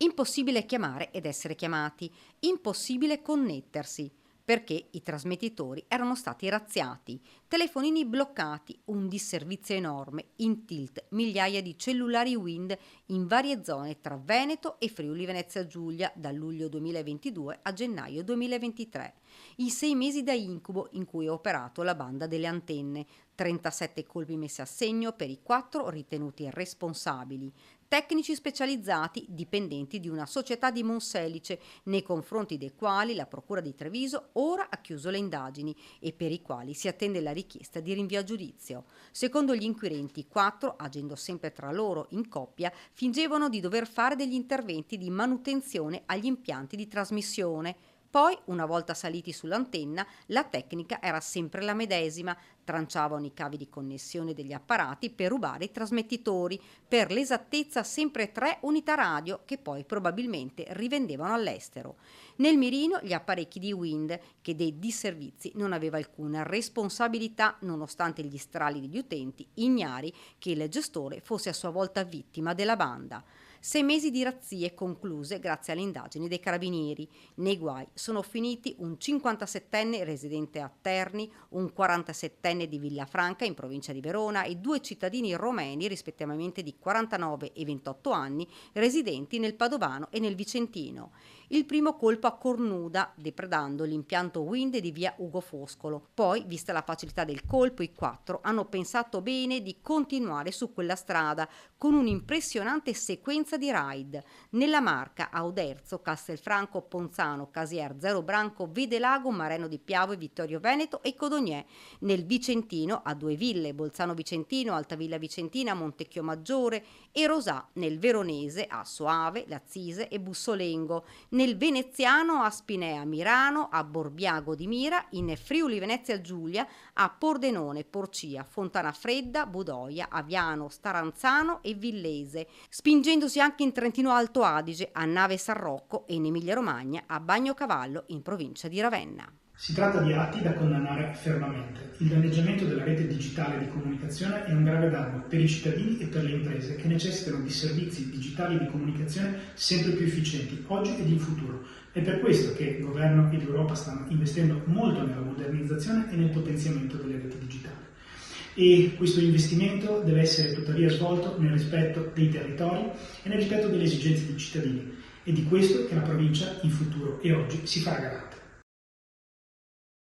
Impossibile chiamare ed essere chiamati, impossibile connettersi, perché i trasmettitori erano stati razziati, telefonini bloccati, un disservizio enorme, in tilt migliaia di cellulari Wind in varie zone tra Veneto e Friuli Venezia Giulia da luglio 2022 a gennaio 2023. I 6 mesi da incubo in cui ha operato la banda delle antenne, 37 colpi messi a segno per i 4 ritenuti responsabili, tecnici specializzati dipendenti di una società di Monselice, nei confronti dei quali la Procura di Treviso ora ha chiuso le indagini e per i quali si attende la richiesta di rinvio a giudizio. Secondo gli inquirenti, 4, agendo sempre tra loro in coppia, fingevano di dover fare degli interventi di manutenzione agli impianti di trasmissione. Poi, una volta saliti sull'antenna, la tecnica era sempre la medesima. Tranciavano i cavi di connessione degli apparati per rubare i trasmettitori, per l'esattezza sempre 3 unità radio che poi probabilmente rivendevano all'estero. Nel mirino gli apparecchi di Wind, che dei disservizi non aveva alcuna responsabilità nonostante gli strali degli utenti ignari che il gestore fosse a sua volta vittima della banda. 6 mesi di razzie concluse grazie alle indagini dei carabinieri. Nei guai sono finiti un 57enne residente a Terni, un 47enne di Villafranca in provincia di Verona e 2 cittadini romeni rispettivamente di 49 e 28 anni residenti nel Padovano e nel Vicentino. Il primo colpo a cornuda, depredando l'impianto Wind di via Ugo Foscolo. Poi, vista la facilità del colpo, i 4 hanno pensato bene di continuare su quella strada con un'impressionante sequenza di raid. Nella Marca, a Oderzo, Castelfranco, Ponzano, Casier, Zero Branco, Videlago, Mareno di Piavo, Vittorio Veneto e Codogné. Nel Vicentino, a 2 ville, Bolzano Vicentino, Altavilla Vicentina, Montecchio Maggiore e Rosà. Nel Veronese, a Soave, Lazzise e Bussolengo. Nel Veneziano, a Spinea Mirano, a Borbiago di Mira, in Friuli Venezia Giulia, a Pordenone, Porcia, Fontana Fredda, Budoia, Aviano, Staranzano e Villese, spingendosi anche in Trentino Alto Adige, a Nave San Rocco e in Emilia Romagna, a Bagnocavallo, in provincia di Ravenna. Si tratta di atti da condannare fermamente. Il danneggiamento della rete digitale di comunicazione è un grave danno per i cittadini e per le imprese che necessitano di servizi digitali di comunicazione sempre più efficienti, oggi ed in futuro. È per questo che il governo ed Europa stanno investendo molto nella modernizzazione e nel potenziamento delle reti digitali. E questo investimento deve essere tuttavia svolto nel rispetto dei territori e nel rispetto delle esigenze dei cittadini. È di questo che la provincia in futuro e oggi si farà garante.